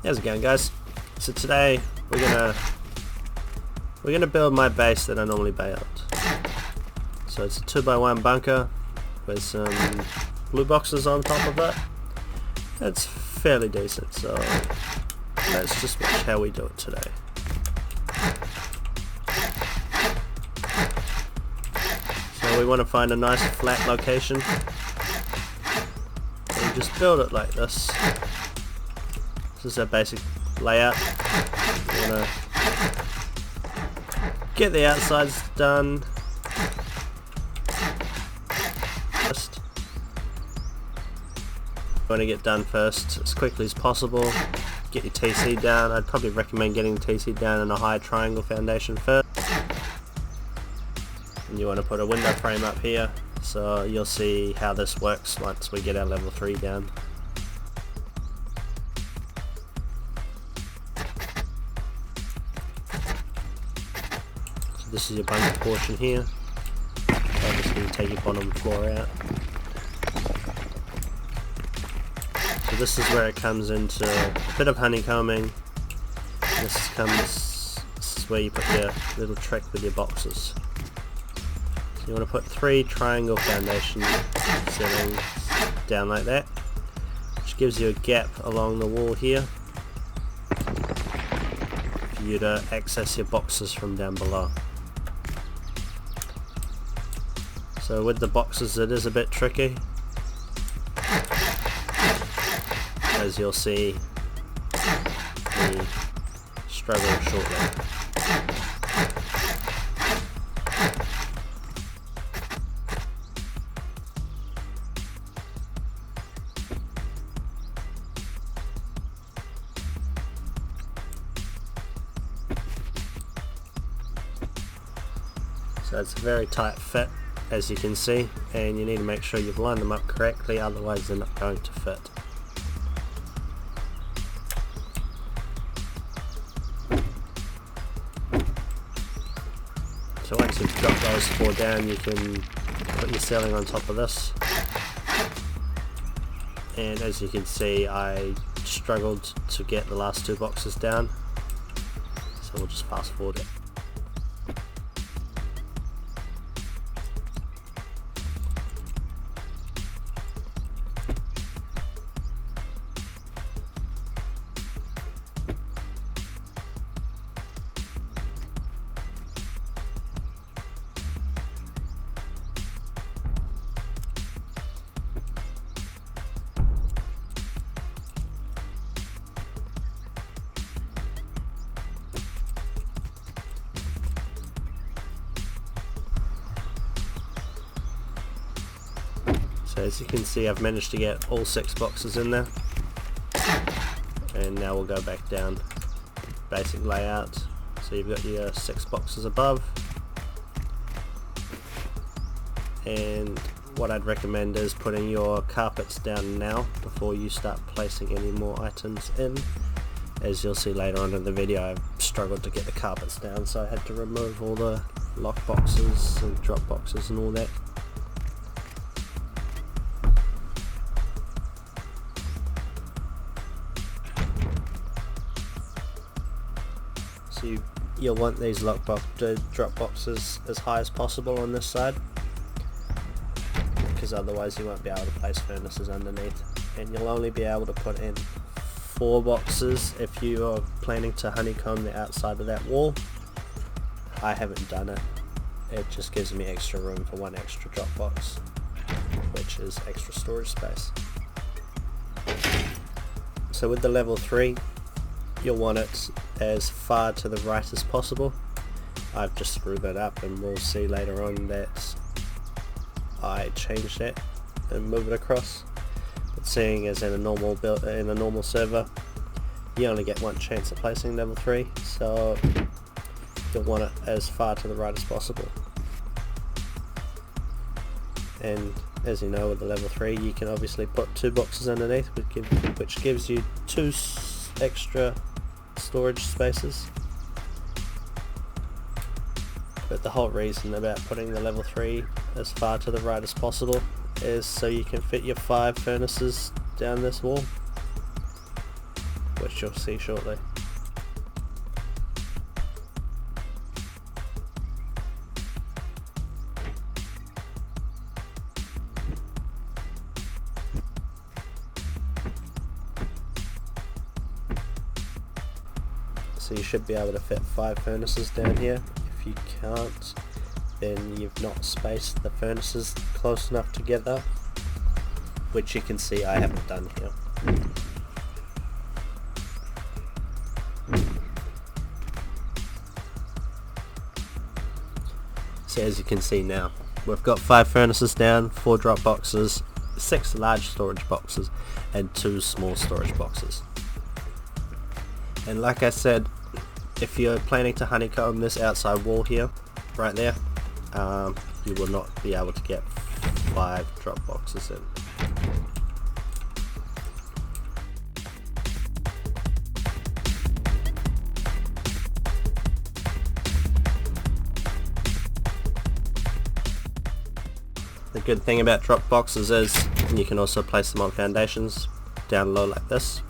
How's it going, guys? So today we're gonna build my base that I normally build. So it's a 2x1 bunker with some blue boxes on top of it. It's fairly decent, so let's just watch how we do it today. So we want to find a nice flat location and just build it like this. This is our basic layout. We want to get the outsides done. First, you want to get done first as quickly as possible. Get your TC down. I'd probably recommend getting the TC down in a high triangle foundation first. And you want to put a window frame up here, so you'll see how this works once we get our level 3 down. So this is your bunker portion here. Obviously take your bottom floor out. So this is where it comes into a bit of honeycombing. This is where you put your little trick with your boxes. So you want to put 3 triangle foundation ceilings down like that, which gives you a gap along the wall here for you to access your boxes from down below. So with the boxes it is a bit tricky, as you'll see me struggle shortly. So it's a very tight fit, as you can see, and you need to make sure you've lined them up correctly, otherwise they're not going to fit. So once you've got those 4 down, you can put your ceiling on top of this. And as you can see, I struggled to get the last 2 boxes down, so we'll just fast forward it. So as you can see, I've managed to get all 6 boxes in there, and now we'll go back down basic layout. So you've got your 6 boxes above, and what I'd recommend is putting your carpets down now before you start placing any more items in. As you'll see later on in the video, I've struggled to get the carpets down, so I had to remove all the lock boxes and drop boxes and all that. So you'll want these drop boxes as high as possible on this side, because otherwise you won't be able to place furnaces underneath, and you'll only be able to put in 4 boxes if you are planning to honeycomb the outside of that wall. I haven't done it. It just gives me extra room for 1 extra drop box, which is extra storage space. So with the level 3, you'll want it as far to the right as possible. I've just screwed that up, and we'll see later on that I changed that and move it across. But seeing as in a normal server, you only get 1 chance at placing level 3, so you'll want it as far to the right as possible. And as you know, with the level 3 you can obviously put 2 boxes underneath, which gives you 2 extra storage spaces. But the whole reason about putting the level 3 as far to the right as possible is so you can fit your 5 furnaces down this wall, which you'll see shortly. So you should be able to fit 5 furnaces down here. If you can't, then you've not spaced the furnaces close enough together, which you can see I haven't done here. So as you can see now, we've got 5 furnaces down, 4 drop boxes, 6 large storage boxes, and 2 small storage boxes. And like I said, if you're planning to honeycomb this outside wall here, right there, you will not be able to get 5 drop boxes in. The good thing about drop boxes is you can also place them on foundations down low like this,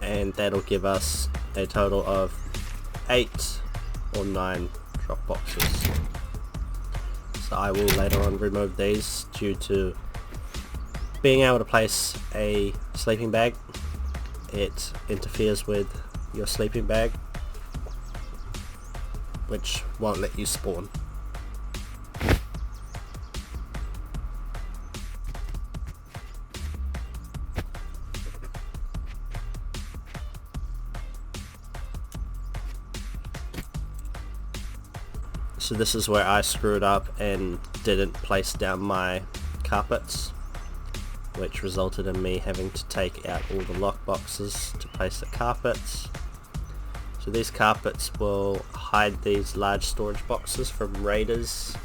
and that'll give us a total of 8 or 9 drop boxes. So I will later on remove these due to being able to place a sleeping bag. It interferes with your sleeping bag, which won't let you spawn. So this is where I screwed up and didn't place down my carpets, which resulted in me having to take out all the lock boxes to place the carpets. So these carpets will hide these large storage boxes from raiders.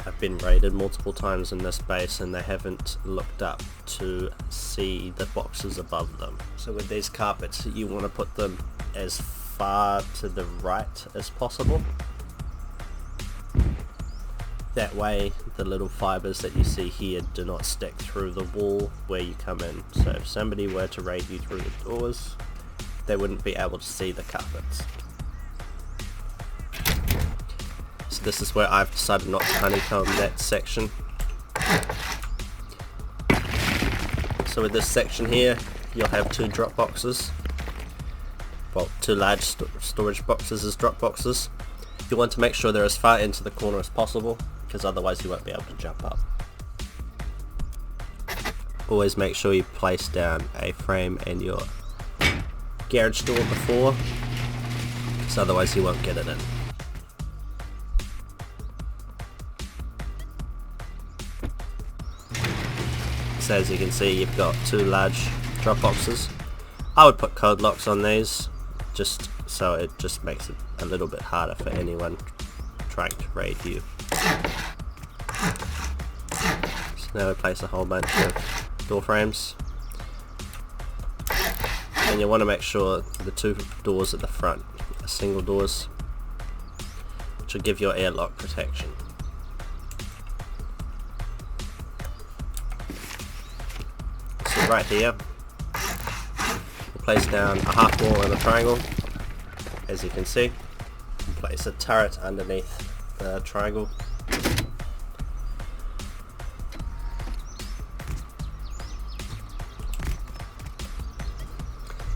I've been raided multiple times in this base and they haven't looked up to see the boxes above them. So with these carpets, you want to put them as far to the right as possible. That way the little fibers that you see here do not stick through the wall where you come in. So if somebody were to raid you through the doors, they wouldn't be able to see the carpets. So this is where I've decided not to honeycomb that section. So with this section here, you'll have 2 drop boxes. Well, 2 large storage boxes as drop boxes. You want to make sure they're as far into the corner as possible, because otherwise you won't be able to jump up. Always make sure you place down a frame and your garage door before, because otherwise you won't get it in. So as you can see, you've got 2 large drop boxes. I would put code locks on these, just so it just makes it a little bit harder for anyone trying to raid you. So now we place a whole bunch of door frames, and you want to make sure the 2 doors at the front are single doors, which will give your airlock protection. So right here, we'll place down a half wall and a triangle. As you can see, place a turret underneath the triangle.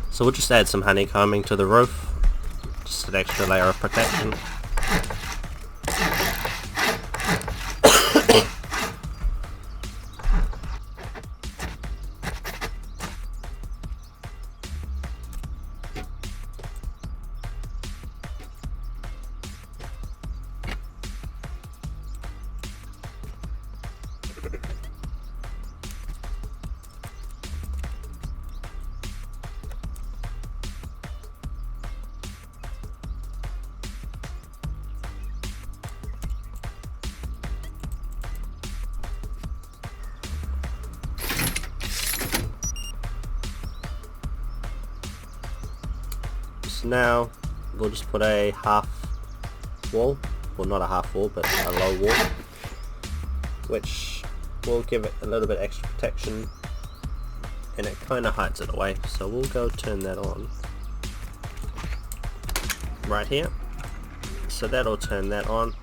So we'll just add some honeycombing to the roof, just an extra layer of protection. So now we'll just put a half wall, well not a half wall but a low wall, which will give it a little bit extra protection and it kind of hides it away, so we'll go turn that on right here. So that'll turn that on,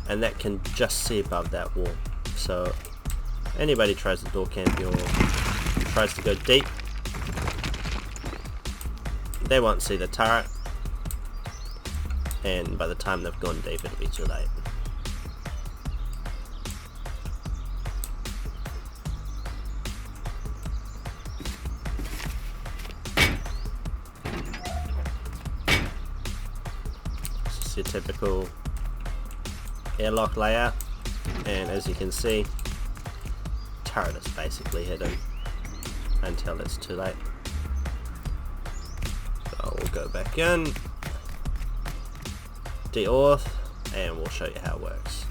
and that can just see above that wall. So anybody tries to door camp or tries to go deep, they won't see the turret, and by the time they've gone deep it'll be too late. This is your typical airlock layout, and as you can see, turret is basically hidden until it's too late. So we'll go back in, deauth, and we'll show you how it works.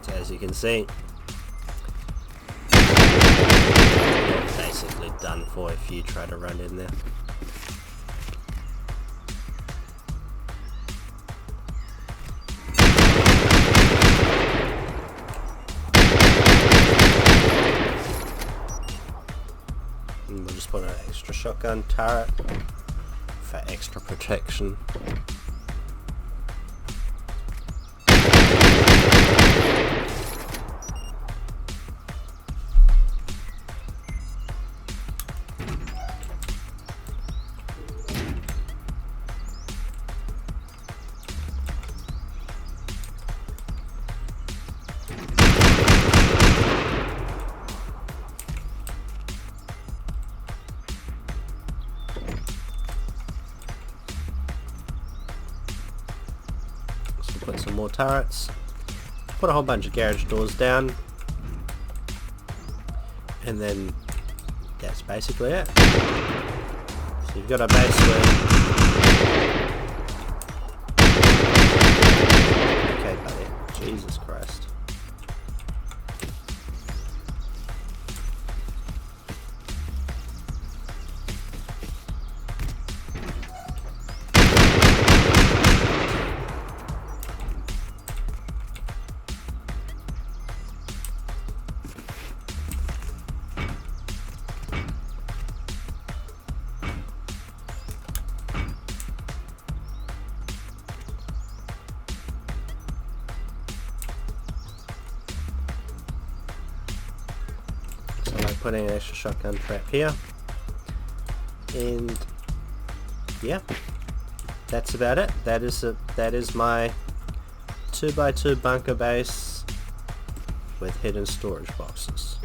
So as you can see, you're basically done for if you try to run in there. And we'll just put an extra shotgun turret for extra protection. Put some more turrets, put a whole bunch of garage doors down, and then that's basically it. So you've got a base with... Okay buddy, Jesus Christ. Putting an extra shotgun trap here, and yeah, that's about it. That is my 2x2 bunker base with hidden storage boxes.